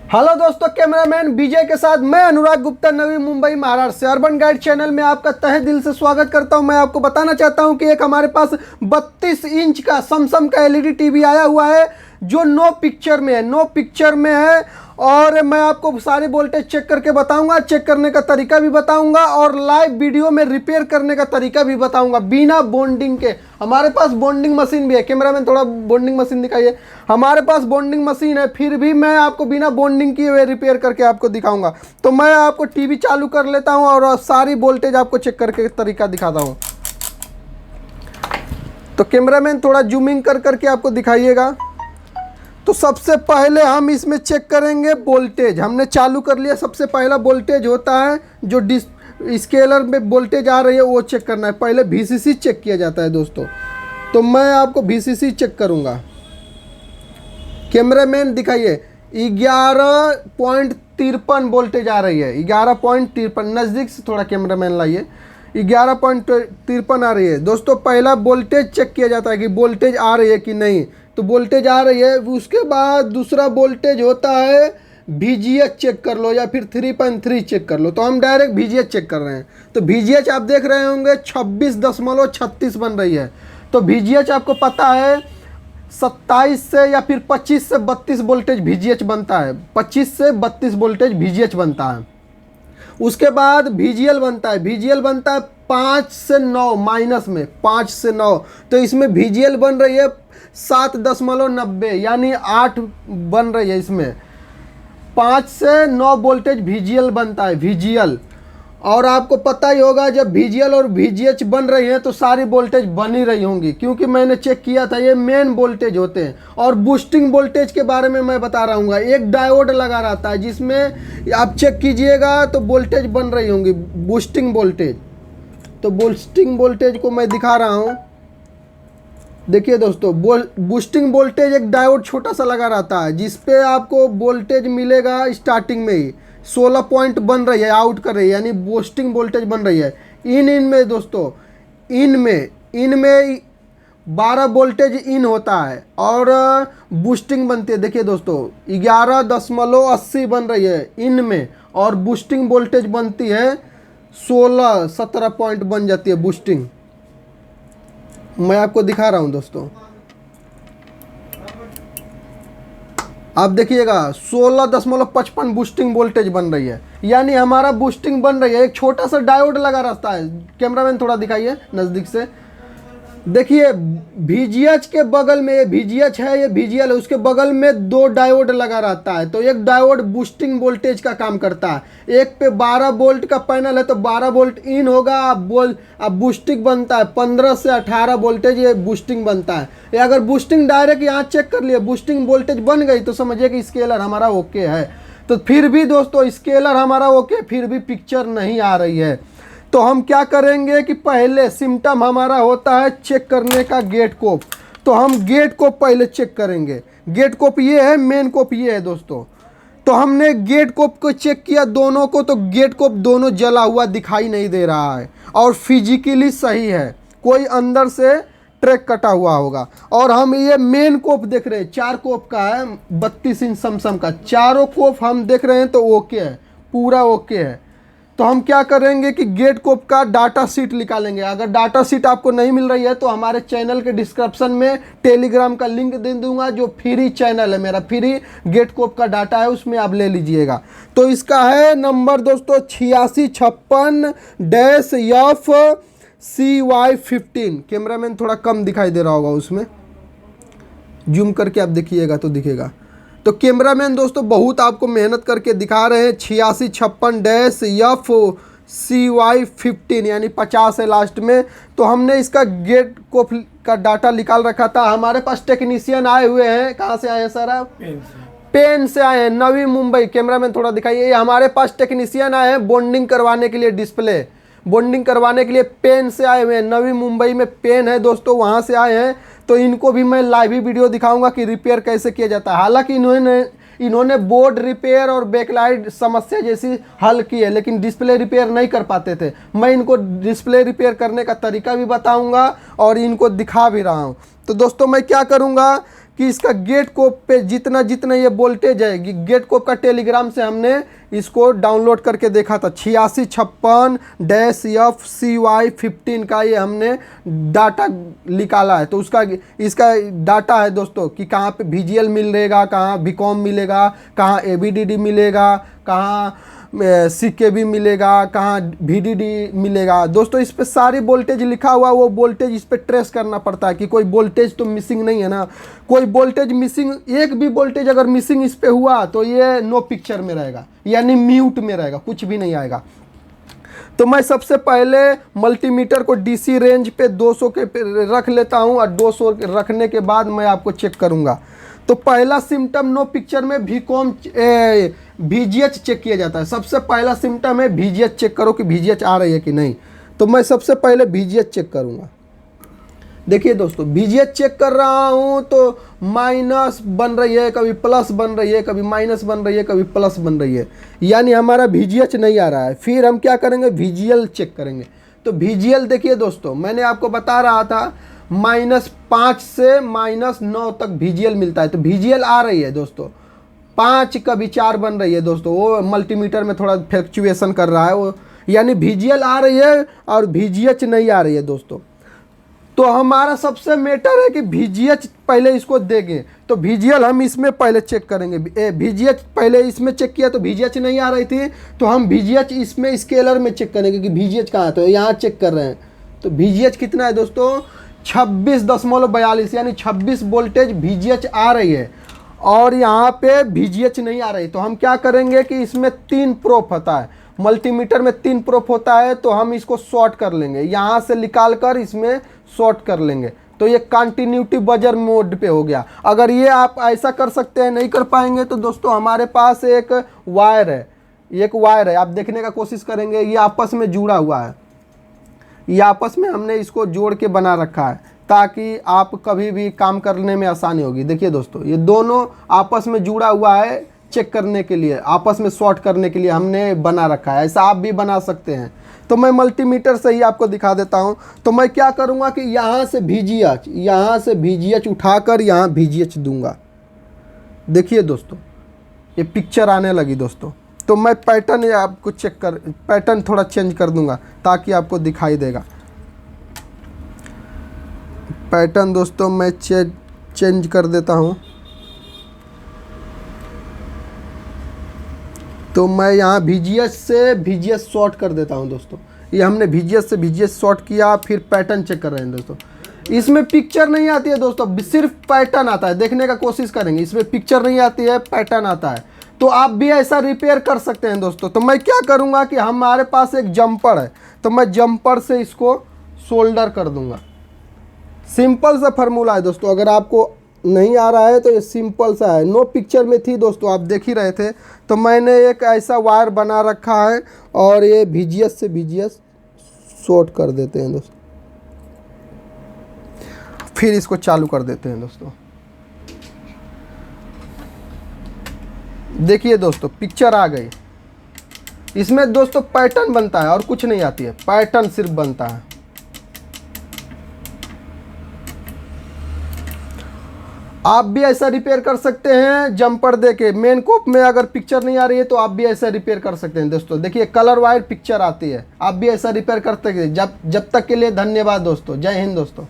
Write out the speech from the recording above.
Hello दोस्तों, cameraman विजय के साथ मैं अनुराग गुप्ता नवी मुंबई महाराष्ट्र से अर्बन गाइड चैनल में आपका तहे दिल से स्वागत करता हूं। मैं आपको बताना चाहता हूं कि एक हमारे पास 32 इंच का सैमसंग का एलईडी टीवी आया हुआ है जो नो पिक्चर में है और मैं आपको सारे वोल्टेज चेक करके बताऊंगा, चेक करने का तरीका भी बताऊंगा और लाइव वीडियो में रिपेयर करने का तरीका भी बताऊंगा बिना बॉन्डिंग के। हमारे पास बॉन्डिंग मशीन भी है। कैमरामैन थोड़ा बॉन्डिंग मशीन दिखाइए। हमारे पास बॉन्डिंग मशीन है, फिर भी मैं आपको बिना बॉन्डिंग किए हुए रिपेयर करके आपको दिखाऊंगा। तो मैं आपको टीवी चालू कर लेता हूं और सारी वोल्टेज आपको चेक करके तरीका दिखाता हूं। तो कैमरामैन थोड़ा जूमिंग कर करके आपको दिखाइएगा। तो सबसे पहले हम इसमें चेक करेंगे वोल्टेज। हमने चालू कर लिया। सबसे पहला वोल्टेज होता है जो स्केलर में वोल्टेज आ रही है वो चेक करना है। पहले VCC चेक किया जाता है दोस्तों। तो मैं आपको VCC चेक करूंगा। कैमरामैन दिखाइए 11.53 वोल्टेज आ रही है। 11.53 नज़दीक से थोड़ा कैमरामैन लाइए। 11.53 आ रही है दोस्तों। पहला वोल्टेज चेक किया जाता है कि वोल्टेज आ रही है कि नहीं। तो वोल्टेज आ रही है। उसके बाद दूसरा वोल्टेज होता है VGH चेक कर लो या फिर 3.3 चेक कर लो। तो हम डायरेक्ट VGH चेक कर रहे हैं। तो VGH आप देख रहे होंगे 26.36 बन रही है। तो VGH आपको पता है 27 से या फिर 25 से 32 वोल्टेज VGH बनता है। 25 से 32 वोल्टेज VGH बनता है। उसके बाद VGL बनता है। VGL बनता है 5 से 9 माइनस में 5 से 9। तो इसमें VGL बन रही है 7.90 यानी 8 बन रही है। इसमें 5 से 9 वोल्टेज VGL बनता है। VGL और आपको पता ही होगा जब VGL और VGH बन रही हैं तो सारी वोल्टेज बन ही रही होंगी, क्योंकि मैंने चेक किया था। ये मेन वोल्टेज होते हैं। और बूस्टिंग वोल्टेज के बारे में मैं बता रहा हूँ। एक डायोड लगा रहता है जिसमें आप चेक कीजिएगा तो वोल्टेज बन रही होंगी, बूस्टिंग वोल्टेज। तो बूस्टिंग वोल्टेज को मैं दिखा रहा हूँ। देखिए दोस्तों, बूस्टिंग वोल्टेज एक डायोड छोटा सा लगा रहता है जिसपे आपको वोल्टेज मिलेगा स्टार्टिंग में ही 16 पॉइंट बन रही है, आउट कर रही है यानी बूस्टिंग वोल्टेज बन रही है। इन में दोस्तों इन में 12 वोल्टेज इन होता है और बूस्टिंग बनती है। देखिए दोस्तों 11.80 बन रही है इन में और बूस्टिंग वोल्टेज बनती है 16-17 पॉइंट बन जाती है बूस्टिंग। मैं आपको दिखा रहा हूं दोस्तों। आप देखिएगा 16.55 बूस्टिंग वोल्टेज बन रही है यानी हमारा बूस्टिंग बन रही है। एक छोटा सा डायोड लगा रहता है। कैमरामैन थोड़ा दिखाइए नज़दीक से। देखिए VGH के बगल में ये VGH है, ये VGL है, उसके बगल में 2 डायोड लगा रहता है। तो एक डायोड बूस्टिंग वोल्टेज का काम करता है। एक पे 12 वोल्ट का पैनल है तो 12 वोल्ट इन होगा। अब बूस्टिंग बनता है 15 से 18 वोल्टेज ये बूस्टिंग बनता है। ये अगर बूस्टिंग डायरेक्ट यहाँ चेक कर लिए बूस्टिंग वोल्टेज बन गई तो समझिए कि स्केलर हमारा ओके है। तो फिर भी दोस्तों स्केलर हमारा ओके, फिर भी पिक्चर नहीं आ रही है। तो हम क्या करेंगे कि पहले सिम्टम हमारा होता है चेक करने का गेट कोप। तो हम गेट कोप पहले चेक करेंगे। गेट कोप ये है, मेन कोप ये है दोस्तों। तो हमने गेट कोप को चेक किया दोनों को, तो गेट कोप दोनों जला हुआ दिखाई नहीं दे रहा है और फिजिकली सही है। कोई अंदर से ट्रैक कटा हुआ होगा। और हम ये मेन कोप देख रहे हैं, 4 कोप का है 32 इंच सैमसंग का। चारों कोप हम देख रहे हैं तो ओके है, पूरा ओके है। तो हम क्या करेंगे कि गेट कोप का डाटा शीट निकालेंगे। अगर डाटा शीट आपको नहीं मिल रही है तो हमारे चैनल के डिस्क्रिप्शन में टेलीग्राम का लिंक दे दूंगा, जो फ्री चैनल है मेरा, फ्री गेट कोप का डाटा है, उसमें आप ले लीजिएगा। तो इसका है नंबर दोस्तों 8656-FCY15। कैमरामैन थोड़ा कम दिखाई दे रहा होगा, उसमें जूम करके आप देखिएगा तो दिखेगा। तो कैमरामैन दोस्तों बहुत आपको मेहनत करके दिखा रहे हैं। 8656-FCY15 यानी 50 है लास्ट में। तो हमने इसका गेट कोप का डाटा निकाल रखा था। हमारे पास टेक्नीशियन आए हुए हैं। कहाँ से आए हैं सर आप? पेन से आए हैं, नवी मुंबई। कैमरामैन थोड़ा दिखाइए। हमारे पास टेक्नीशियन आए हैं बॉन्डिंग करवाने के लिए, डिस्प्ले बॉन्डिंग करवाने के लिए पेन से आए हुए हैं। नवी मुंबई में पेन है दोस्तों, वहाँ से आए हैं। तो इनको भी मैं लाइव ही वीडियो दिखाऊंगा कि रिपेयर कैसे किया जाता है। हालांकि इन्होंने बोर्ड रिपेयर और बैकलाइट समस्या जैसी हल की है, लेकिन डिस्प्ले रिपेयर नहीं कर पाते थे। मैं इनको डिस्प्ले रिपेयर करने का तरीका भी बताऊंगा और इनको दिखा भी रहा हूँ। तो दोस्तों मैं क्या करूँगा कि इसका गेट कोप पे जितना जितना ये वोल्टेज है, गेट कोप का टेलीग्राम से हमने इसको डाउनलोड करके देखा था। 8656-FCY15 का ये हमने डाटा निकाला है। तो उसका इसका डाटा है दोस्तों कि कहाँ पे VGL मिलेगा, कहाँ VCOM मिलेगा, कहाँ ABDD मिलेगा, कहाँ CKB मिलेगा, कहाँ VDD मिलेगा। दोस्तों इस पे सारी वोल्टेज लिखा हुआ, वो वोल्टेज इस पे ट्रेस करना पड़ता है कि कोई वोल्टेज तो मिसिंग नहीं है ना। कोई वोल्टेज मिसिंग, एक भी वोल्टेज अगर मिसिंग इस पे हुआ तो ये नो पिक्चर में रहेगा, यानी म्यूट में रहेगा, कुछ भी नहीं आएगा। तो मैं सबसे पहले मल्टीमीटर को DC रेंज पे 200 के रख लेता हूँ और 200 रखने के बाद मैं आपको चेक करूँगा। तो पहला सिम्टम नो पिक्चर में VCOM VGH चेक किया जाता है। सबसे पहला सिम्टम है VGH चेक करो कि VGH आ रही है कि नहीं। तो मैं सबसे पहले VGH चेक करूँगा। देखिए दोस्तों, VGH चेक कर रहा हूँ तो माइनस बन रही है, कभी प्लस बन रही है, कभी माइनस बन रही है, कभी प्लस बन रही है, यानी हमारा VGH नहीं आ रहा है। फिर हम क्या करेंगे, VGL चेक करेंगे। तो VGL देखिए दोस्तों, मैंने आपको बता रहा था -5 से -9 तक VGL मिलता है। तो VGL आ रही है दोस्तों, 5 कभी 4 बन रही है दोस्तों। वो मल्टीमीटर में थोड़ा फ्लक्चुएशन कर रहा है वो, यानी VGL आ रही है और VGH नहीं आ रही है दोस्तों। तो हमारा सबसे मैटर है कि VGH पहले इसको देंगे। तो VGL हम इसमें पहले चेक करेंगे। VGH पहले इसमें चेक किया तो VGH नहीं आ रही थी, तो हम VGH इसमें स्केलर में चेक करेंगे कि VGH कहाँ है। तो यहाँ चेक कर रहे हैं तो VGH कितना है दोस्तों, 26.42, यानी 26 वोल्टेज VGH आ रही है और यहाँ पे VGH नहीं आ रही। तो हम क्या करेंगे कि इसमें 3 प्रोब होता है, मल्टीमीटर में 3 प्रोब होता है। तो हम इसको शॉर्ट कर लेंगे, यहाँ से निकाल कर इसमें शॉर्ट कर लेंगे। तो ये कंटिन्यूटी बजर मोड पे हो गया। अगर ये आप ऐसा कर सकते हैं, नहीं कर पाएंगे तो दोस्तों हमारे पास एक वायर है, आप देखने का कोशिश करेंगे। ये आपस में जुड़ा हुआ है, ये आपस में हमने इसको जोड़ के बना रखा है ताकि आप कभी भी काम करने में आसानी होगी। देखिए दोस्तों, ये दोनों आपस में जुड़ा हुआ है, चेक करने के लिए, आपस में शॉर्ट करने के लिए हमने बना रखा है। ऐसा आप भी बना सकते हैं। तो मैं मल्टीमीटर से ही आपको दिखा देता हूं। तो मैं क्या करूंगा कि यहाँ से VGH उठाकर यहाँ VGH दूंगा। देखिए दोस्तों, ये पिक्चर आने लगी दोस्तों। तो मैं पैटर्न आपको पैटर्न थोड़ा चेंज कर दूंगा ताकि आपको दिखाई देगा। पैटर्न दोस्तों मैं चेंज कर देता हूं। तो मैं यहाँ VGH से VGH शॉर्ट कर देता हूँ दोस्तों। ये हमने VGH से VGH शॉर्ट किया, फिर पैटर्न चेक कर रहे हैं दोस्तों। इसमें पिक्चर नहीं आती है दोस्तों, सिर्फ पैटर्न आता है। देखने का कोशिश करेंगे, इसमें पिक्चर नहीं आती है, पैटर्न आता है। तो आप भी ऐसा रिपेयर कर सकते हैं दोस्तों। तो मैं क्या करूँगा कि हमारे पास एक जंपर है, तो मैं जंपर से इसको सोल्डर कर दूँगा। सिंपल सा फार्मूला है दोस्तों, अगर आपको नहीं आ रहा है तो ये सिंपल सा है। नो पिक्चर में थी दोस्तों, आप देख ही रहे थे। तो मैंने एक ऐसा वायर बना रखा है और ये VGH से VGH शॉर्ट कर देते हैं दोस्तों। फिर इसको चालू कर देते हैं दोस्तों। देखिए दोस्तों, पिक्चर आ गई। इसमें दोस्तों पैटर्न बनता है और कुछ नहीं आती है, पैटर्न सिर्फ बनता है। आप भी ऐसा रिपेयर कर सकते हैं जंपर देके। मेन कोप में अगर पिक्चर नहीं आ रही है तो आप भी ऐसा रिपेयर कर सकते हैं दोस्तों। देखिए कलर वायर पिक्चर आती है, आप भी ऐसा रिपेयर कर सकते हैं। जब तक के लिए धन्यवाद दोस्तों। जय हिंद दोस्तों।